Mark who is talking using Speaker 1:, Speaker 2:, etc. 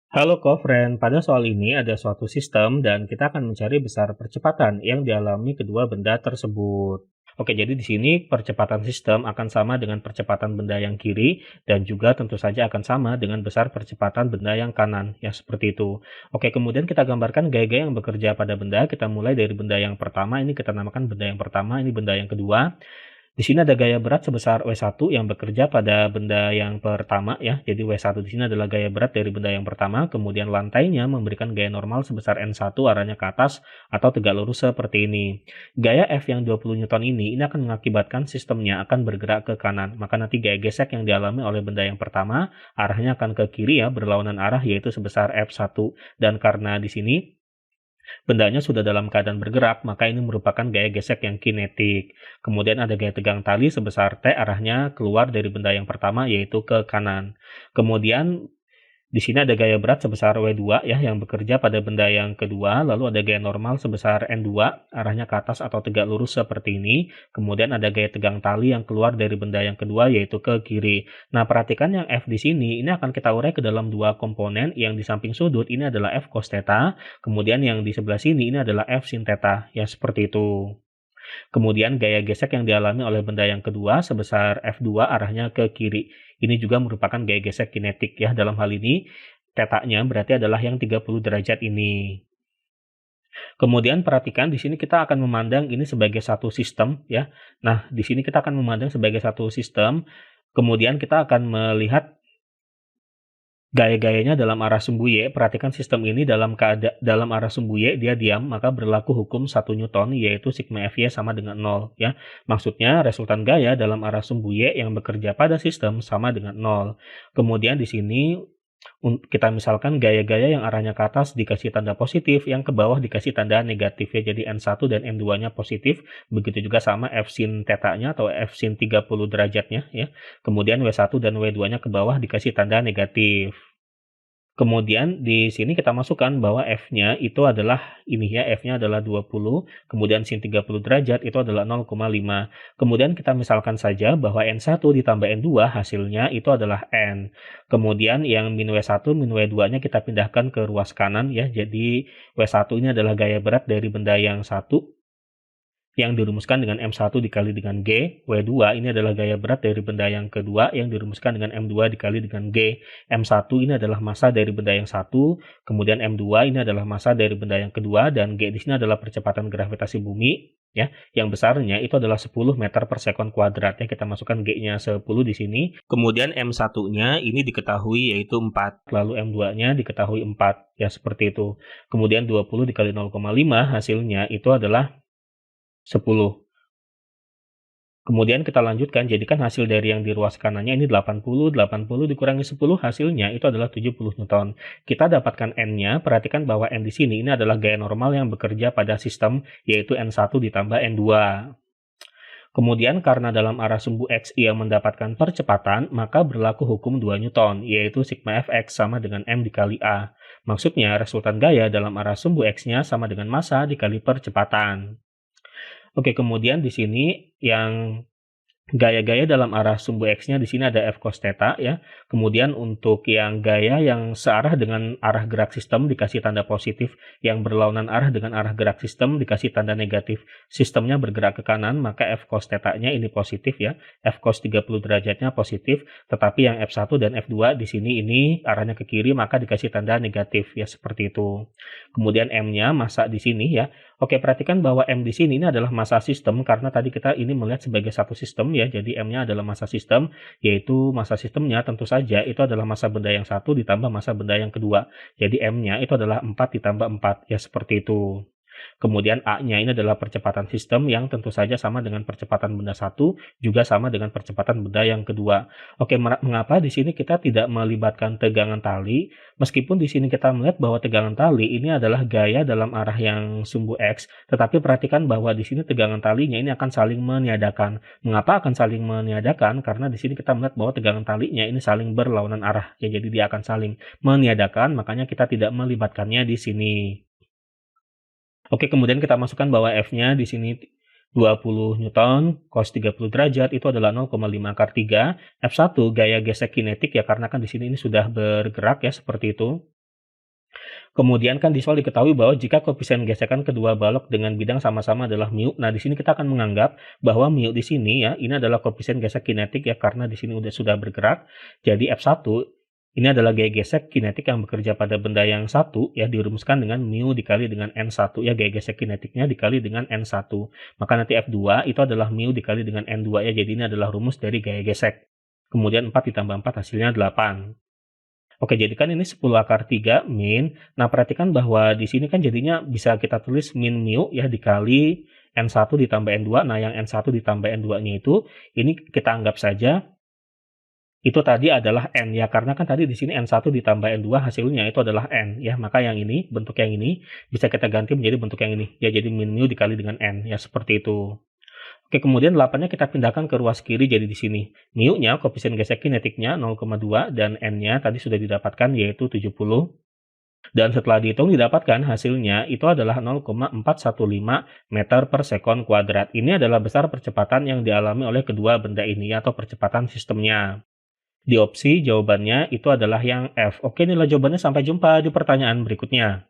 Speaker 1: Halo co-friend, pada soal ini ada suatu sistem dan kita akan mencari besar percepatan yang dialami kedua benda tersebut. Oke, jadi di sini percepatan sistem akan sama dengan percepatan benda yang kiri dan juga tentu saja akan sama dengan besar percepatan benda yang kanan, ya seperti itu. Oke, kemudian kita gambarkan gaya-gaya yang bekerja pada benda. Kita mulai dari benda yang pertama, ini kita namakan benda yang pertama, ini benda yang kedua. Di sini ada gaya berat sebesar W1 yang bekerja pada benda yang pertama ya. Jadi W1 di sini adalah gaya berat dari benda yang pertama, kemudian lantainya memberikan gaya normal sebesar N1 arahnya ke atas atau tegak lurus seperti ini. Gaya F yang 20 Newton ini akan mengakibatkan sistemnya akan bergerak ke kanan. Maka nanti gaya gesek yang dialami oleh benda yang pertama arahnya akan ke kiri ya, berlawanan arah yaitu sebesar F1. Dan karena di sini bendanya sudah dalam keadaan bergerak, maka ini merupakan gaya gesek yang kinetik. Kemudian ada gaya tegang tali sebesar T arahnya keluar dari benda yang pertama yaitu ke kanan. Kemudian di sini ada gaya berat sebesar W2 ya yang bekerja pada benda yang kedua, lalu ada gaya normal sebesar N2 arahnya ke atas atau tegak lurus seperti ini. Kemudian ada gaya tegang tali yang keluar dari benda yang kedua yaitu ke kiri. Nah, perhatikan yang F di sini ini akan kita urai ke dalam dua komponen. Yang di samping sudut ini adalah F cos theta, kemudian yang di sebelah sini ini adalah F sin theta ya seperti itu. Kemudian gaya gesek yang dialami oleh benda yang kedua sebesar F2 arahnya ke kiri. Ini juga merupakan gaya gesek kinetik ya. Dalam hal ini, tetanya berarti adalah yang 30 derajat ini. Kemudian perhatikan di sini kita akan memandang ini sebagai satu sistem ya. Nah, di sini kita akan memandang sebagai satu sistem. Kemudian kita akan melihat gaya-gayanya dalam arah sumbu Y. Perhatikan sistem ini dalam arah sumbu Y dia diam, maka berlaku hukum 1 Newton yaitu sigma Fy sama dengan 0 ya. Maksudnya resultan gaya dalam arah sumbu Y yang bekerja pada sistem sama dengan 0. Kemudian di sini kita misalkan gaya-gaya yang arahnya ke atas dikasih tanda positif, yang ke bawah dikasih tanda negatif ya. Jadi N1 dan N2-nya positif, begitu juga sama F sin theta-nya atau F sin 30 derajatnya ya. Kemudian W1 dan W2-nya ke bawah dikasih tanda negatif. Kemudian di sini kita masukkan bahwa F-nya itu adalah ini ya, F-nya adalah 20, kemudian sin 30 derajat itu adalah 0,5. Kemudian kita misalkan saja bahwa N1 ditambah N2 hasilnya itu adalah N. Kemudian yang min W1, min W2-nya kita pindahkan ke ruas kanan ya. Jadi W1 ini adalah gaya berat dari benda yang satu yang dirumuskan dengan M1 dikali dengan G. W2 ini adalah gaya berat dari benda yang kedua yang dirumuskan dengan M2 dikali dengan G. M1 ini adalah massa dari benda yang satu, kemudian M2 ini adalah massa dari benda yang kedua, dan G di sini adalah percepatan gravitasi bumi ya, yang besarnya itu adalah 10 meter per sekon kuadrat ya. Kita masukkan G-nya 10 di sini. Kemudian M1-nya ini diketahui yaitu 4, lalu M2-nya diketahui 4 ya seperti itu. Kemudian 20 dikali 0,5 hasilnya itu adalah 10. Kemudian kita lanjutkan, jadikan hasil dari yang di ruas kanannya ini 80 dikurangi 10 hasilnya itu adalah 70 Newton. Kita dapatkan N-nya, perhatikan bahwa N di sini ini adalah gaya normal yang bekerja pada sistem yaitu N1 ditambah N2. Kemudian karena dalam arah sumbu X ia mendapatkan percepatan, maka berlaku hukum 2 Newton, yaitu sigma Fx sama dengan M dikali A. Maksudnya resultan gaya dalam arah sumbu X-nya sama dengan massa dikali percepatan. Oke, kemudian di sini yang gaya-gaya dalam arah sumbu X-nya di sini ada F cos theta ya. Kemudian untuk yang gaya yang searah dengan arah gerak sistem dikasih tanda positif, yang berlawanan arah dengan arah gerak sistem dikasih tanda negatif. Sistemnya bergerak ke kanan, maka F cos theta-nya ini positif ya. F cos 30 derajatnya positif, tetapi yang F1 dan F2 di sini ini arahnya ke kiri, maka dikasih tanda negatif ya seperti itu. Kemudian M-nya massa di sini ya. Oke, perhatikan bahwa M di sini ini adalah massa sistem karena tadi kita ini melihat sebagai satu sistem ya. Jadi M-nya adalah massa sistem, yaitu massa sistemnya tentu saja itu adalah massa benda yang satu ditambah massa benda yang kedua. Jadi M-nya itu adalah 4 ditambah 4 ya seperti itu. Kemudian A-nya ini adalah percepatan sistem yang tentu saja sama dengan percepatan benda satu, juga sama dengan percepatan benda yang kedua. Oke, mengapa di sini kita tidak melibatkan tegangan tali? Meskipun di sini kita melihat bahwa tegangan tali ini adalah gaya dalam arah yang sumbu X, tetapi perhatikan bahwa di sini tegangan talinya ini akan saling meniadakan. Mengapa akan saling meniadakan? Karena di sini kita melihat bahwa tegangan talinya ini saling berlawanan arah. Ya, jadi dia akan saling meniadakan, makanya kita tidak melibatkannya di sini. Oke, kemudian kita masukkan bahwa F-nya di sini 20 Newton, cos 30 derajat itu adalah 0,5 akar 3. F1 gaya gesek kinetik ya, karena kan di sini ini sudah bergerak ya seperti itu. Kemudian kan di soal diketahui bahwa jika koefisien gesekan kedua balok dengan bidang sama-sama adalah mu. Nah, di sini kita akan menganggap bahwa mu di sini ya, ini adalah koefisien gesek kinetik ya, karena di sini sudah bergerak. Jadi F1 ini adalah gaya gesek kinetik yang bekerja pada benda yang satu ya, dirumuskan dengan mu dikali dengan N1 ya, gaya gesek kinetiknya dikali dengan N1. Maka nanti F2 itu adalah mu dikali dengan N2 ya, jadi ini adalah rumus dari gaya gesek. Kemudian 4 ditambah 4 hasilnya 8. Oke, jadi kan ini 10 akar 3 min. Nah, perhatikan bahwa di sini kan jadinya bisa kita tulis min mu ya dikali N1 ditambah N2. Nah, yang N1 ditambah N2-nya itu, ini kita anggap saja itu tadi adalah N ya, karena kan tadi di sini N1 ditambah N2 hasilnya itu adalah N ya. Maka yang ini, bentuk yang ini bisa kita ganti menjadi bentuk yang ini. Ya, jadi min mu dikali dengan N ya, seperti itu. Oke, kemudian 8-nya kita pindahkan ke ruas kiri jadi di sini. Mu-nya, koefisien gesek kinetiknya 0,2 dan N-nya tadi sudah didapatkan yaitu 70. Dan setelah dihitung didapatkan hasilnya itu adalah 0,415 meter per sekon kuadrat. Ini adalah besar percepatan yang dialami oleh kedua benda ini atau percepatan sistemnya. Di opsi jawabannya itu adalah yang F. Oke, nilai jawabannya, sampai jumpa di pertanyaan berikutnya.